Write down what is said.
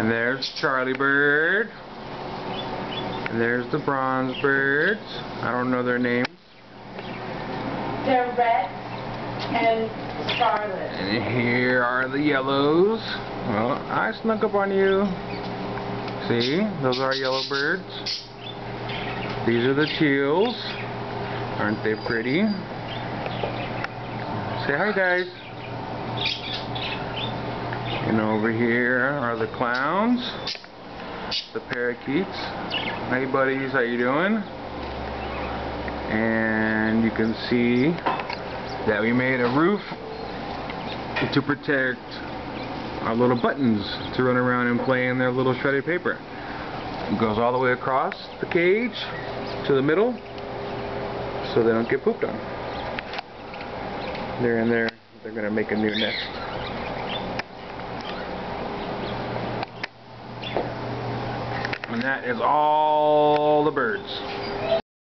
And there's Charlie Bird. And there's the bronze birds. I don't know their names. They're red and scarlet. And here are the yellows. Well, I snuck up on you. See, those are yellow birds. These are the teals. Aren't they pretty? Say hi, guys. And over here are the clowns, the parakeets. Hey buddies, how you doing? And you can see that we made a roof to protect our little buttons to run around and play in their little shredded paper. It goes all the way across the cage to the middle so they don't get pooped on. They're in there. They're going to make a new nest. And that is all the birds.